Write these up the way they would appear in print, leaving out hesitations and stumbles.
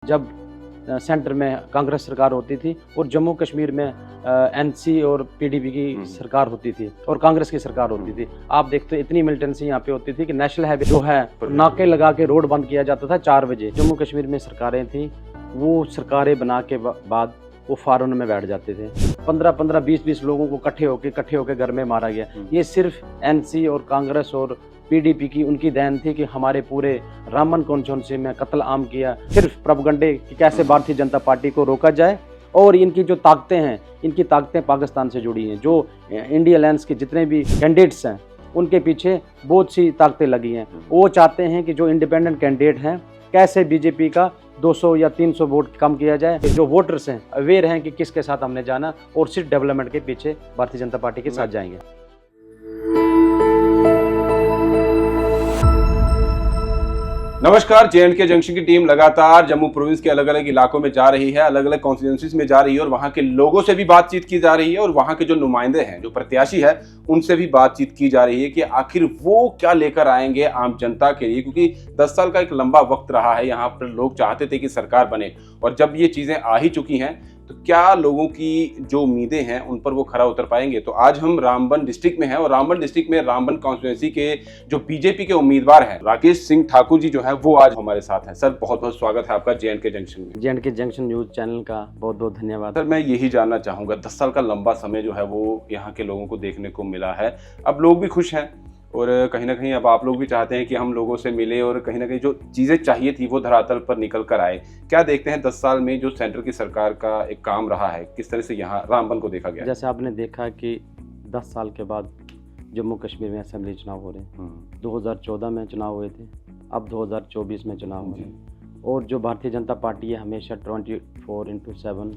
जब सेंटर में कांग्रेस सरकार होती थी और जम्मू कश्मीर में एनसी और पीडीपी की सरकार होती थी और कांग्रेस की सरकार होती थी। आप देखते हो इतनी मिलिटेंसी यहाँ पे होती थी कि नेशनल हाईवे जो है नाके लगा के रोड बंद किया जाता था 4 बजे। जम्मू कश्मीर में सरकारें थी, वो सरकारें बना के बाद वो फारून में बैठ जाते थे। 15-15, 20-20 लोगों को इकट्ठे होके घर में मारा गया। ये सिर्फ एनसी और कांग्रेस और पीडीपी की उनकी देन थी कि हमारे पूरे रामबन कॉन्स्टिट्यूंसी में कत्ल आम किया। सिर्फ प्रोपेगेंडे कि कैसे भारतीय जनता पार्टी को रोका जाए। और इनकी जो ताकतें हैं, इनकी ताकतें पाकिस्तान से जुड़ी हैं। जो इंडिया अलायंस के जितने भी कैंडिडेट्स हैं उनके पीछे बहुत सी ताकतें लगी हैं। वो चाहते हैं कि जो इंडिपेंडेंट कैंडिडेट हैं कैसे बीजेपी का 200 या 300 वोट कम किया जाए। जो वोटर्स हैं अवेयर हैं कि किसके साथ हमने जाना और सिर्फ डेवलपमेंट के पीछे भारतीय जनता पार्टी के साथ जाएंगे। नमस्कार। J&K जंक्शन की टीम लगातार जम्मू प्रोविंस के अलग अलग इलाकों में जा रही है, अलग अलग कॉन्स्टिट्यूंसीज में जा रही है और वहां के लोगों से भी बातचीत की जा रही है और वहां के जो नुमाइंदे हैं, जो प्रत्याशी है, उनसे भी बातचीत की जा रही है कि आखिर वो क्या लेकर आएंगे आम जनता के लिए। क्योंकि 10 साल का एक लंबा वक्त रहा है, यहाँ पर लोग चाहते थे कि सरकार बने और जब ये चीजें आ ही चुकी हैं तो क्या लोगों की जो उम्मीदें हैं उन पर वो खरा उतर पाएंगे। तो आज हम रामबन डिस्ट्रिक्ट में हैं और रामबन डिस्ट्रिक्ट में रामबन कॉन्स्टिट्यूंसी के जो बीजेपी के उम्मीदवार हैं राकेश सिंह ठाकुर जी जो है वो आज हमारे साथ हैं। सर बहुत बहुत स्वागत है आपका J&K जंक्शन में। J&K जंक्शन न्यूज चैनल का बहुत बहुत धन्यवाद। सर मैं यही जानना चाहूंगा, 10 साल का लंबा समय जो है वो यहाँ के लोगों को देखने को मिला है। अब लोग भी खुश हैं और कहीं ना कहीं अब आप लोग भी चाहते हैं कि हम लोगों से मिले और कहीं ना कहीं जो चीज़ें चाहिए थी वो धरातल पर निकल कर आए। क्या देखते हैं 10 साल में जो सेंटर की सरकार का एक काम रहा है, किस तरह से यहाँ रामबन को देखा गया? जैसे आपने देखा कि 10 साल के बाद जम्मू कश्मीर में असेंबली चुनाव हो रहे हैं। 2014 में चुनाव हुए थे, अब 2024 में चुनाव हो रहे हैं। और जो भारतीय जनता पार्टी है हमेशा 24/7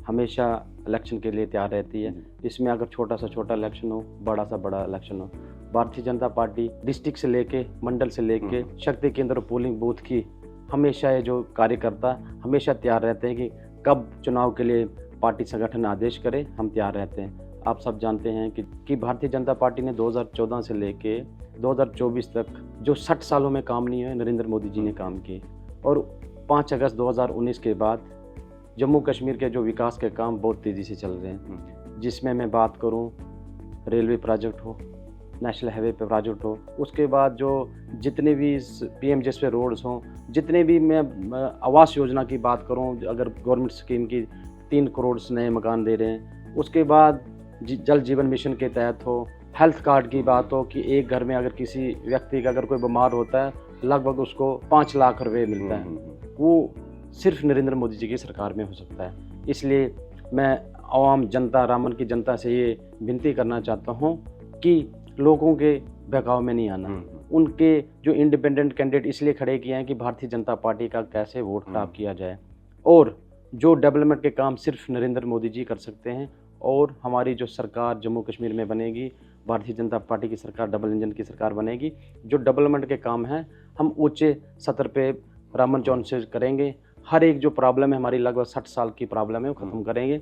हमेशा इलेक्शन के लिए तैयार रहती है। इसमें अगर छोटा सा छोटा इलेक्शन हो, बड़ा सा बड़ा इलेक्शन हो, भारतीय जनता पार्टी डिस्ट्रिक्ट से लेके मंडल से लेके शक्ति केंद्र और पोलिंग बूथ की हमेशा ये जो कार्यकर्ता हमेशा तैयार रहते हैं कि कब चुनाव के लिए पार्टी संगठन आदेश करे, हम तैयार रहते हैं। आप सब जानते हैं कि भारतीय जनता पार्टी ने 2014 से लेके 2024 तक जो 60 सालों में काम नहीं हुए नरेंद्र मोदी जी ने काम किए। और 5 अगस्त 2019 के बाद जम्मू कश्मीर के जो विकास के काम बहुत तेज़ी से चल रहे हैं। जिसमें मैं बात करूं, रेलवे प्रोजेक्ट हो, नेशनल हाईवे पे प्रोजेक्ट हो, उसके बाद जो जितने भी PMJS पे रोड्स हों, जितने भी मैं आवास योजना की बात करूं, अगर गवर्नमेंट स्कीम की 3 करोड़ नए मकान दे रहे हैं, उसके बाद जल जीवन मिशन के तहत हो, हेल्थ कार्ड की बात हो कि एक घर में अगर किसी व्यक्ति का अगर कोई बीमार होता है लगभग उसको 5 लाख रुपये मिलता है। वो सिर्फ नरेंद्र मोदी जी की सरकार में हो सकता है। इसलिए मैं आवाम जनता, रामबन की जनता से ये विनती करना चाहता हूँ कि लोगों के बहकाव में नहीं आना। उनके जो इंडिपेंडेंट कैंडिडेट इसलिए खड़े किए हैं कि भारतीय जनता पार्टी का कैसे वोट खराब किया जाए और जो डेवलपमेंट के काम सिर्फ नरेंद्र मोदी जी कर सकते हैं। और हमारी जो सरकार जम्मू कश्मीर में बनेगी, भारतीय जनता पार्टी की सरकार डबल इंजन की सरकार बनेगी। जो डेवलपमेंट के काम हैं हम ऊंचे सतर पे रामबन चौन से करेंगे। हर एक जो प्रॉब्लम है हमारी लगभग 60 साल की प्रॉब्लम है वो ख़त्म करेंगे।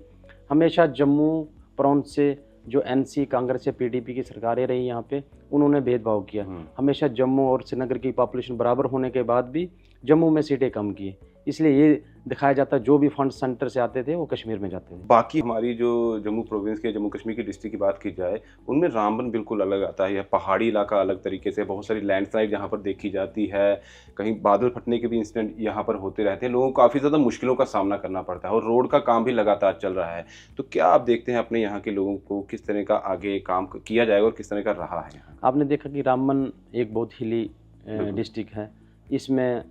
हमेशा जम्मू प्रांत से जो NC कांग्रेस या PDP की सरकारें रही यहाँ पे, उन्होंने भेदभाव किया। हमेशा जम्मू और श्रीनगर की पॉपुलेशन बराबर होने के बाद भी जम्मू में सीटें कम की। इसलिए ये दिखाया जाता जो भी फंड सेंटर से आते थे वो कश्मीर में जाते थे। बाकी हमारी जो जम्मू प्रोविंस के जम्मू कश्मीर की डिस्ट्रिक्ट की बात की जाए, उनमें रामबन बिल्कुल अलग आता है। पहाड़ी इलाका अलग तरीके से, बहुत सारी लैंडस्लाइड यहाँ पर देखी जाती है, कहीं बादल फटने के भी इंसिडेंट यहाँ पर होते रहते हैं। लोगों को काफ़ी ज़्यादा मुश्किलों का सामना करना पड़ता है और रोड का काम भी लगातार चल रहा है। तो क्या आप देखते हैं अपने यहाँ के लोगों को किस तरह का आगे काम किया जाएगा और किस तरह का रहा है? आपने देखा कि रामबन एक बहुत हिली डिस्ट्रिक्ट है। इसमें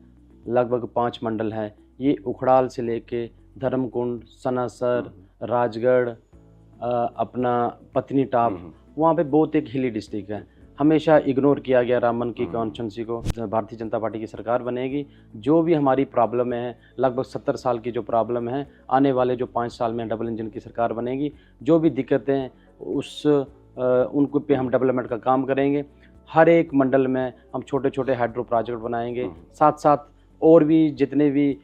लगभग 5 मंडल है। ये उखड़ाल से लेके धर्मकुंड, सनासर, राजगढ़, अपना पत्नी टाप, वहाँ पे बहुत एक हिली डिस्ट्रिक्ट है। हमेशा इग्नोर किया गया रामबन की कॉन्स्टिट्यूंसी को। भारतीय जनता पार्टी की सरकार बनेगी, जो भी हमारी प्रॉब्लम है, लगभग 70 साल की जो प्रॉब्लम है, आने वाले जो 5 साल में डबल इंजन की सरकार बनेगी। जो भी दिक्कतें उनको पे हम डेवलपमेंट का काम करेंगे। हर एक मंडल में हम छोटे छोटे हाइड्रो प्रोजेक्ट बनाएंगे। साथ साथ और भी जितने भी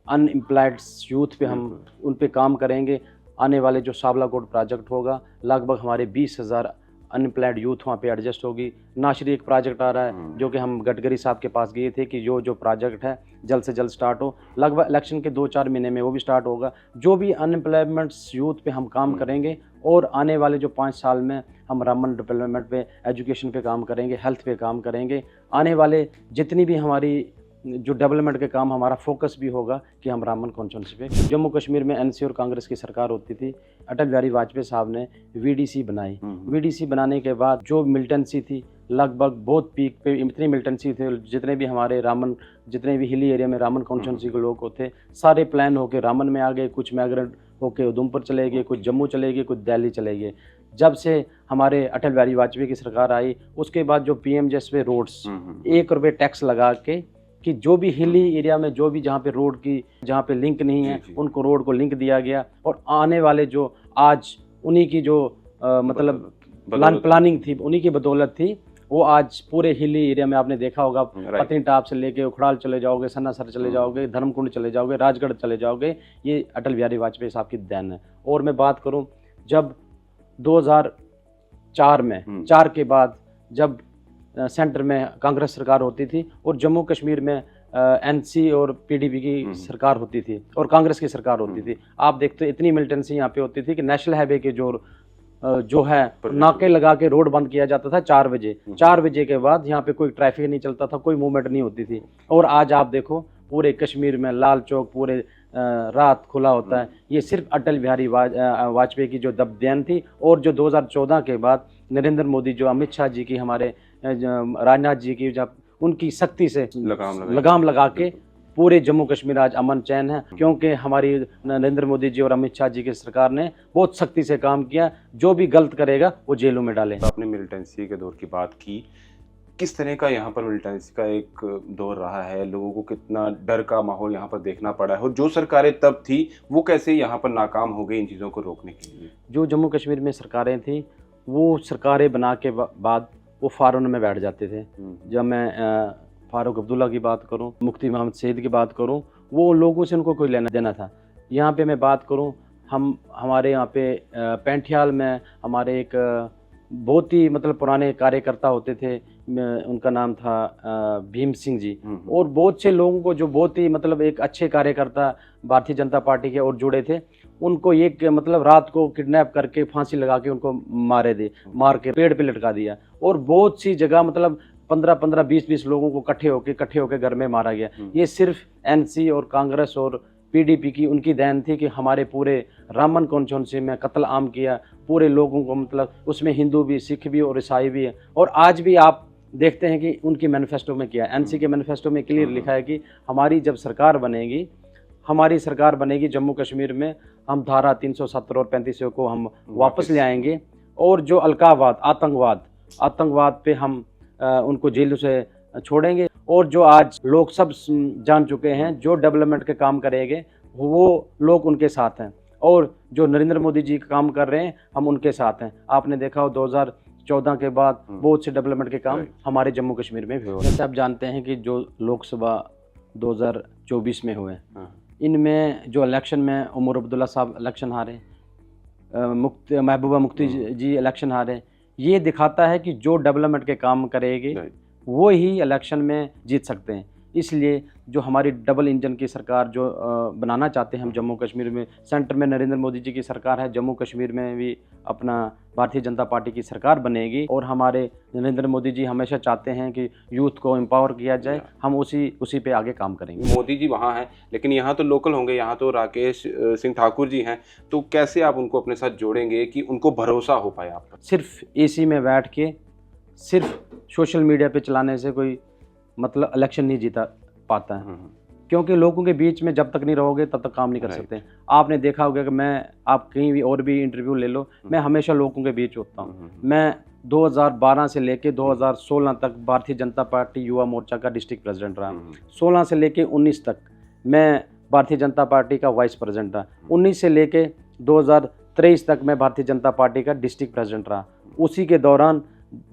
अनएम्प्लॉयड यूथ पे हम उन पे काम करेंगे। आने वाले जो साबलाकोट प्रोजेक्ट होगा, लगभग हमारे 20,000 अनएम्प्लॉयड यूथ वहाँ पे एडजस्ट होगी। नाशरी एक प्रोजेक्ट आ रहा है जो कि हम गडकरी साहब के पास गए थे कि जो प्रोजेक्ट है जल्द से जल्द स्टार्ट हो, लगभग इलेक्शन के 2-4 महीने में वो भी स्टार्ट होगा। जो भी अनएम्प्लॉयमेंट यूथ पे हम काम करेंगे और आने वाले जो 5 साल में हम रामन डेवलपमेंट पे, एजुकेशन पे काम करेंगे, हेल्थ पे काम करेंगे। आने वाले जितनी भी हमारी जो डेवलपमेंट के काम, हमारा फोकस भी होगा कि हम रामन कॉन्स्टिट्यूंसी पे। जम्मू कश्मीर में एनसी और कांग्रेस की सरकार होती थी, अटल बिहारी वाजपेयी साहब ने वीडीसी बनाई। वीडीसी बनाने के बाद जो मिलिटेंसी थी लगभग बहुत पीक पे, इतनी मिलिटेंसी थी, जितने भी हमारे रामन, जितने भी हिली एरिया में रामन कॉन्स्टिट्यूंसी के लोग होते सारे प्लान होके रामन में आ गए। कुछ माइग्रेंट होके उधमपुर चले गए, कुछ जम्मू चले गए, कुछ दिल्ली चले गए। जब से हमारे अटल बिहारी वाजपेयी की सरकार आई उसके बाद जो पीएमजेएसवाई रोड्स 1 रुपये टैक्स लगा के कि जो भी हिली एरिया में जो भी जहाँ पे रोड की, जहाँ पे लिंक नहीं है उनको रोड को लिंक दिया गया। और आने वाले जो आज उन्हीं की जो मतलब प्लानिंग थी, उन्हीं की बदौलत थी, वो आज पूरे हिली एरिया में आपने देखा होगा, पत्नीटाप से लेके उखड़ाल चले जाओगे, सन्नासर चले जाओगे, धर्मकुंड चले जाओगे, राजगढ़ चले जाओगे, ये अटल बिहारी वाजपेयी साहब की देन है। और मैं बात करूं जब 2004 में 4 के बाद जब सेंटर में कांग्रेस सरकार होती थी और जम्मू कश्मीर में एनसी और पीडीपी की सरकार होती थी और कांग्रेस की सरकार होती थी, आप देखते इतनी मिलिटेंसी यहाँ पे होती थी कि नेशनल हाईवे के जो है नाके लगा के रोड बंद किया जाता था 4 बजे। 4 बजे के बाद यहाँ पे कोई ट्रैफिक नहीं चलता था, कोई मूवमेंट नहीं होती थी। और आज आप देखो पूरे कश्मीर में लाल चौक पूरे रात खुला होता है। ये सिर्फ अटल बिहारी वाजपेयी की जो देन थी। और जो 2014 के बाद नरेंद्र मोदी, जो अमित शाह जी की, हमारे राजनाथ जी की, जब उनकी सख्ती से लगाम लगा के पूरे जम्मू कश्मीर आज अमन चैन है, क्योंकि हमारी नरेंद्र मोदी जी और अमित शाह जी की सरकार ने बहुत सख्ती से काम किया। जो भी गलत करेगा वो जेलों में डाले। आपने मिलिटेंसी के दौर की बात की, किस तरह का यहाँ पर मिलिटेंसी का एक दौर रहा है, लोगों को कितना डर का माहौल यहाँ पर देखना पड़ा है और जो सरकारें तब थी वो कैसे यहाँ पर नाकाम हो गई इन चीज़ों को रोकने के लिए? जो जम्मू कश्मीर में सरकारें थी वो सरकारें बना के बाद वो फारों में बैठ जाते थे। जब मैं फारूक अब्दुल्ला की बात करूं, मुफ्ती मोहम्मद सईद की बात करूं, वो लोगों से उनको कोई लेना देना था। यहाँ पे मैं बात करूं, हमारे यहाँ पे पैंठियाल में हमारे एक बहुत ही मतलब पुराने कार्यकर्ता होते थे, उनका नाम था भीम सिंह जी। और बहुत से लोगों को जो बहुत ही मतलब एक अच्छे कार्यकर्ता भारतीय जनता पार्टी के और जुड़े थे, उनको एक मतलब रात को किडनैप करके फांसी लगा के उनको मार के पेड़ पे लटका दिया। और बहुत सी जगह मतलब 15-15, 20-20 लोगों को इकट्ठे होके घर में मारा गया। ये सिर्फ एनसी और कांग्रेस और पीडीपी की उनकी देन थी कि हमारे पूरे रामन कॉन्स्टिट्यूंसी में कत्ल आम किया पूरे लोगों को, मतलब उसमें हिंदू भी, सिख भी और ईसाई भी है। और आज भी आप देखते हैं कि उनकी मैनिफेस्टो में क्या है, एनसी के मैनिफेस्टो में क्लियर लिखा है कि हमारी जब सरकार बनेगी, हमारी सरकार बनेगी जम्मू कश्मीर में, हम धारा 370 और 35 को हम वापस ले आएंगे। और जो अलगाववाद, आतंकवाद पे हम उनको जेल से छोड़ेंगे। और जो आज लोग सब जान चुके हैं जो डेवलपमेंट के काम करेंगे वो लोग उनके साथ हैं, और जो नरेंद्र मोदी जी काम कर रहे हैं हम उनके साथ हैं। आपने देखा हो 2014 के बाद बहुत से डेवलपमेंट के काम हमारे जम्मू कश्मीर में भी हुए। जैसे आप जानते हैं कि जो लोकसभा 2024 में हुए, इनमें जो इलेक्शन में उमर अब्दुल्ला साहब इलेक्शन हारे, महबूबा मुफ्ती जी इलेक्शन हारे, ये दिखाता है कि जो डेवलपमेंट के काम करेंगे वो ही इलेक्शन में जीत सकते हैं। इसलिए जो हमारी डबल इंजन की सरकार जो बनाना चाहते हैं हम जम्मू कश्मीर में, सेंटर में नरेंद्र मोदी जी की सरकार है, जम्मू कश्मीर में भी अपना भारतीय जनता पार्टी की सरकार बनेगी। और हमारे नरेंद्र मोदी जी हमेशा चाहते हैं कि यूथ को एम्पावर किया जाए, हम उसी पे आगे काम करेंगे। मोदी जी वहाँ हैं लेकिन यहाँ तो लोकल होंगे, यहाँ तो राकेश सिंह ठाकुर जी हैं, तो कैसे आप उनको अपने साथ जोड़ेंगे कि उनको भरोसा हो पाए आप पर? सिर्फ एसी में बैठ के सिर्फ सोशल मीडिया पे चलाने से कोई मतलब इलेक्शन नहीं जीता पाता है, क्योंकि लोगों के बीच में जब तक नहीं रहोगे तब तक काम नहीं कर सकते। आपने देखा होगा कि आप कहीं भी और भी इंटरव्यू ले लो, मैं हमेशा लोगों के बीच होता हूँ। मैं 2012 से लेके 2016 तक भारतीय जनता पार्टी युवा मोर्चा का डिस्ट्रिक्ट प्रेसिडेंट रहा। 16 से लेके 19 तक मैं भारतीय जनता पार्टी का वाइस प्रेसिडेंट रहा। 19 से लेके 2023 तक मैं भारतीय जनता पार्टी का डिस्ट्रिक्ट प्रेसिडेंट रहा। उसी के दौरान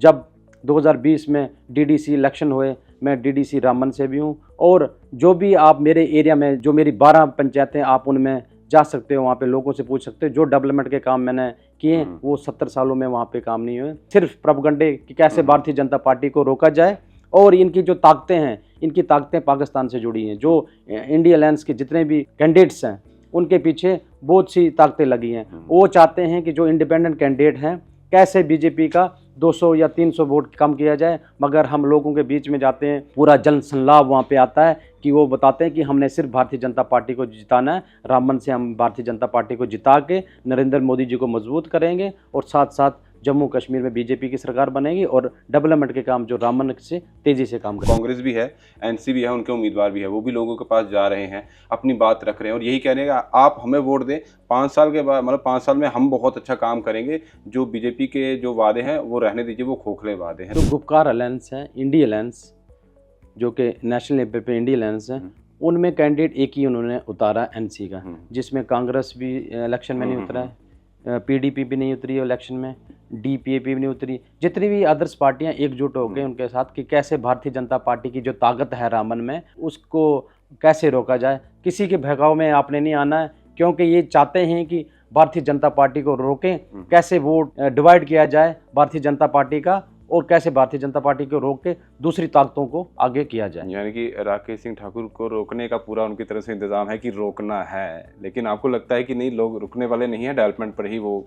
जब 2020 में डीडीसी इलेक्शन हुए, मैं डीडीसी रामन से भी हूँ। और जो भी आप मेरे एरिया में, जो मेरी 12 पंचायतें, आप उनमें जा सकते हो, वहाँ पे लोगों से पूछ सकते हो जो डेवलपमेंट के काम मैंने किए, वो 70 सालों में वहाँ पे काम नहीं हुए। सिर्फ प्रोपगंडे कि कैसे भारतीय जनता पार्टी को रोका जाए, और इनकी जो ताकतें हैं, इनकी ताकतें पाकिस्तान से जुड़ी हैं। जो इंडिया अलायंस के जितने भी कैंडिडेट्स हैं उनके पीछे बहुत सी ताकतें लगी हैं। वो चाहते हैं कि जो इंडिपेंडेंट कैंडिडेट हैं कैसे बीजेपी का 200 या 300 वोट कम किया जाए, मगर हम लोगों के बीच में जाते हैं, पूरा जन संलाप वहाँ पे आता है कि वो बताते हैं कि हमने सिर्फ भारतीय जनता पार्टी को जिताना है। रामबन से हम भारतीय जनता पार्टी को जिता के नरेंद्र मोदी जी को मजबूत करेंगे, और साथ साथ जम्मू कश्मीर में बीजेपी की सरकार बनेगी, और डेवलपमेंट के काम जो रामबन से तेजी से काम करेंगे। कांग्रेस भी है, एनसी भी है, उनके उम्मीदवार भी है, वो भी लोगों के पास जा रहे हैं, अपनी बात रख रहे हैं और यही कह रहे हैं आप हमें वोट दें, 5 साल के बाद, मतलब 5 साल में हम बहुत अच्छा काम करेंगे। जो बीजेपी के जो वादे हैं वो रहने दीजिए, वो खोखले वादे हैं। जो गुपकार अलायंस है, इंडिया अलायंस, जो कि नेशनल लेवल पे इंडिया अलायंस है, उनमें कैंडिडेट एक ही उन्होंने उतारा एनसी का, जिसमें कांग्रेस भी इलेक्शन में नहीं उतरा है, पीडीपी भी नहीं उतरी इलेक्शन में, डीपीएपी भी नहीं उतरी। जितनी भी अदर्स पार्टियां एकजुट हो गए उनके साथ कि कैसे भारतीय जनता पार्टी की जो ताकत है रामबन में उसको कैसे रोका जाए। किसी के बहकाव में आपने नहीं आना है, क्योंकि ये चाहते हैं कि भारतीय जनता पार्टी को रोकें, कैसे वोट डिवाइड किया जाए भारतीय जनता पार्टी का, और कैसे भारतीय जनता पार्टी को रोक के दूसरी ताकतों को आगे किया जाए। यानी कि राकेश सिंह ठाकुर को रोकने का पूरा उनकी तरफ से इंतजाम है कि रोकना है, लेकिन आपको लगता है कि नहीं, लोग रुकने वाले नहीं है, डेवलपमेंट पर ही वो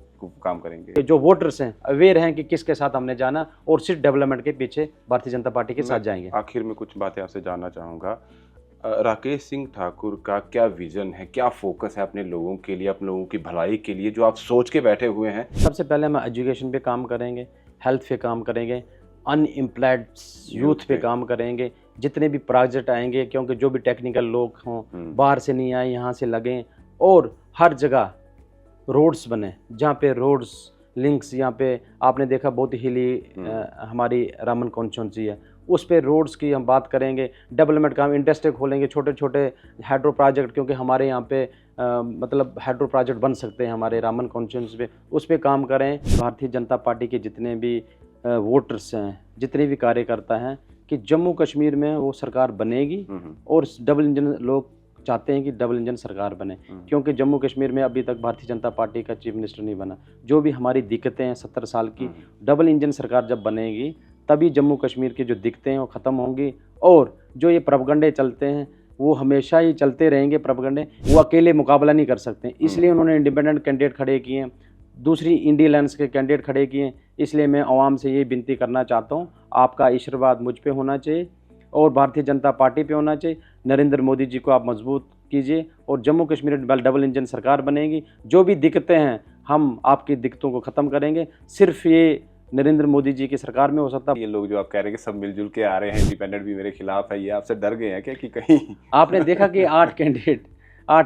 काम करेंगे। जो वोटर्स हैं अवेयर हैं कि किसके साथ हमने जाना, और सिर्फ डेवलपमेंट के पीछे भारतीय जनता पार्टी के साथ जाएंगे। आखिर में कुछ बातें आपसे जानना चाहूँगा, राकेश सिंह ठाकुर का क्या विजन है, क्या फोकस है अपने लोगों के लिए, अपने लोगों की भलाई के लिए, जो आप सोच के बैठे हुए हैं? सबसे पहले हम एजुकेशन पे काम करेंगे, हेल्थ पे काम करेंगे, अनएम्प्लॉयड यूथ पे काम करेंगे, जितने भी प्रोजेक्ट आएंगे, क्योंकि जो भी टेक्निकल लोग हों बाहर से नहीं आए, यहाँ से लगें, और हर जगह रोड्स बने, जहाँ पे रोड्स लिंक्स, यहाँ पे आपने देखा बहुत हिली हमारी रामबन कॉन्स्टिट्यूंसी है, उस पे रोड्स की हम बात करेंगे। डेवलपमेंट काम, इंडस्ट्री खोलेंगे, छोटे छोटे हाइड्रो प्रोजेक्ट, क्योंकि हमारे यहाँ पे मतलब हाइड्रो प्रोजेक्ट बन सकते हैं हमारे रामबन कॉन्स्टिट्यूंसी पे, उस पे काम करें। भारतीय जनता पार्टी के जितने भी वोटर्स हैं, जितने भी कार्यकर्ता हैं, कि जम्मू कश्मीर में वो सरकार बनेगी, और डबल इंजन लोग चाहते हैं कि डबल इंजन सरकार बने, क्योंकि जम्मू कश्मीर में अभी तक भारतीय जनता पार्टी का चीफ मिनिस्टर नहीं बना। जो भी हमारी दिक्कतें हैं 70 साल की, डबल इंजन सरकार जब बनेगी तभी जम्मू कश्मीर की जो दिक्कतें हैं वो ख़त्म होंगी, और जो ये प्रोपगंडे चलते हैं वो हमेशा ही चलते रहेंगे। प्रोपगंडे वो अकेले मुकाबला नहीं कर सकते, इसलिए उन्होंने इंडिपेंडेंट कैंडिडेट खड़े किए हैं, दूसरी इंडिया अलायंस के कैंडिडेट खड़े किए। इसलिए मैं आवाम से ये विनती करना चाहता हूँ, आपका आशीर्वाद मुझ पे होना चाहिए और भारतीय जनता पार्टी पे होना चाहिए। नरेंद्र मोदी जी को आप मजबूत कीजिए, और जम्मू कश्मीर में डबल इंजन सरकार बनेगी। जो भी दिक्कतें हैं हम आपकी दिक्कतों को ख़त्म करेंगे, सिर्फ ये नरेंद्र मोदी जी की सरकार में हो सकता है। ये लोग जो आप कह रहे हैं कि सब मिलजुल के आ रहे हैं, इंडिपेंडेंट भी मेरे खिलाफ है, ये आपसे डर गए हैं क्या कि कहीं? आपने देखा कि 8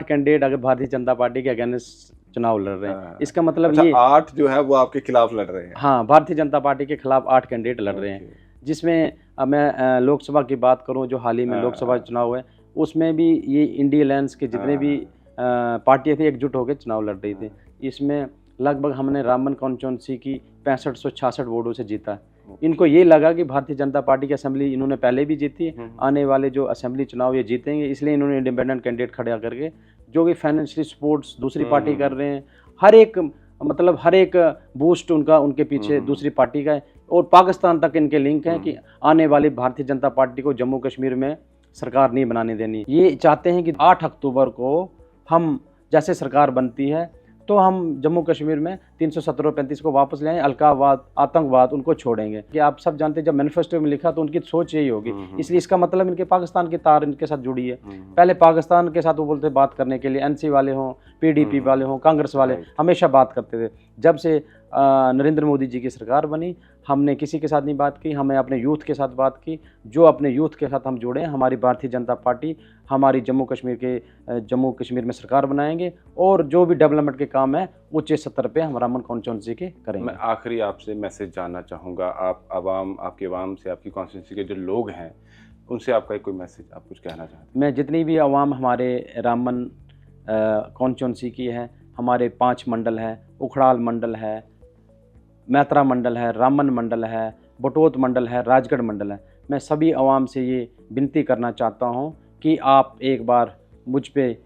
कैंडिडेट अगर भारतीय जनता पार्टी के अगेंस्ट चुनाव लड़ रहे हैं, इसका मतलब अच्छा, ये 8 जो है वो आपके खिलाफ लड़ रहे हैं? हाँ, भारतीय जनता पार्टी के खिलाफ 8 कैंडिडेट लड़ रहे हैं, जिसमें मैं लोकसभा की बात करूं, जो हाल ही में लोकसभा चुनाव हुए उसमें भी ये इंडिया अलायंस के जितने भी पार्टियां थी एकजुट होकर चुनाव लड़ रही थी। इसमें लगभग हमने रामबन कॉन्स्टिट्यूंसी की 6566 वोटों से जीता। इनको ये लगा कि भारतीय जनता पार्टी की असेंबली इन्होंने पहले भी जीती है, आने वाले जो असेंबली चुनाव ये जीतेंगे, इसलिए इन्होंने इंडिपेंडेंट कैंडिडेट खड़ा करके जो कि फाइनेंशियली सपोर्ट्स दूसरी पार्टी कर रहे हैं, हर एक बूस्ट उनके पीछे दूसरी पार्टी का है, और पाकिस्तान तक इनके लिंक हैं कि आने वाली भारतीय जनता पार्टी को जम्मू कश्मीर में सरकार नहीं बनाने देनी। ये चाहते हैं कि 8 अक्टूबर को हम जैसे सरकार बनती है तो हम जम्मू कश्मीर में 370 और 35 को वापस ले आएं, अलगाववाद, आतंकवाद उनको छोड़ेंगे। कि आप सब जानते हैं जब मैनिफेस्टो में लिखा तो उनकी सोच यही होगी, इसलिए इसका मतलब इनके पाकिस्तान की तार इनके साथ जुड़ी है। पहले पाकिस्तान के साथ वो बोलते बात करने के लिए, एनसी वाले हों, पीडीपी वाले हों, कांग्रेस वाले हमेशा बात करते थे। जब से नरेंद्र मोदी जी की सरकार बनी, हमने किसी के साथ नहीं बात की, हमें अपने यूथ के साथ बात की। जो अपने यूथ के साथ हम जुड़े हैं, हमारी भारतीय जनता पार्टी हमारी जम्मू कश्मीर में सरकार बनाएंगे, और जो भी डेवलपमेंट के काम है उच्च स्तर पे हम रामबन कॉन्स्टिट्यूंसी के करेंगे। मैं आखिरी आपसे मैसेज जानना चाहूँगा, आपके आवाम से, आपकी कॉन्स्टिट्यूंसी के जो लोग हैं उनसे आपका कोई मैसेज, आप कुछ कहना चाहते हैं? मैं जितनी भी आवाम हमारे रामबन कॉन्स्टिट्यूंसी की है, हमारे 5 मंडल है, उखड़ाल मंडल है, मैत्रा मंडल है, रामबन मंडल है, बटोत मंडल है, राजगढ़ मंडल है, मैं सभी आवाम से ये विनती करना चाहता हूँ कि आप एक बार मुझ पे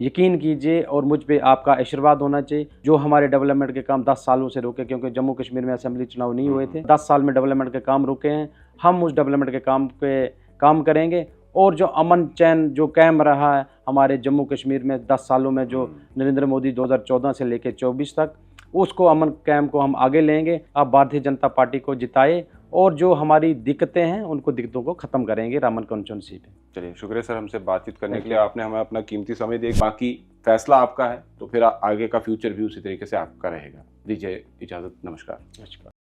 यकीन कीजिए और मुझ पे आपका आशीर्वाद होना चाहिए। जो हमारे डेवलपमेंट के काम 10 सालों से रुके, क्योंकि जम्मू कश्मीर में असेंबली चुनाव नहीं हुए थे, 10 साल में डेवलपमेंट के काम रुके हैं। हम उस डेवलपमेंट के काम पे काम करेंगे और जो अमन चैन जो कायम रहा है हमारे जम्मू कश्मीर में 10 सालों में, जो नरेंद्र मोदी 2014 से लेकर 24 तक, उसको अमन कायम को हम आगे लेंगे। आप भारतीय जनता पार्टी को जिताए और जो हमारी दिक्कतें हैं उनको दिक्कतों को ख़त्म करेंगे रामन कॉन्स्टिट्यूंसी पे। चलिए, शुक्रिया सर हमसे बातचीत करने के लिए। आपने हमें अपना कीमती समय दिया। बाकी फैसला आपका है, तो फिर आगे का फ्यूचर भी उसी तरीके से आपका रहेगा। दीजिए इजाज़त, नमस्कार। नमस्कार।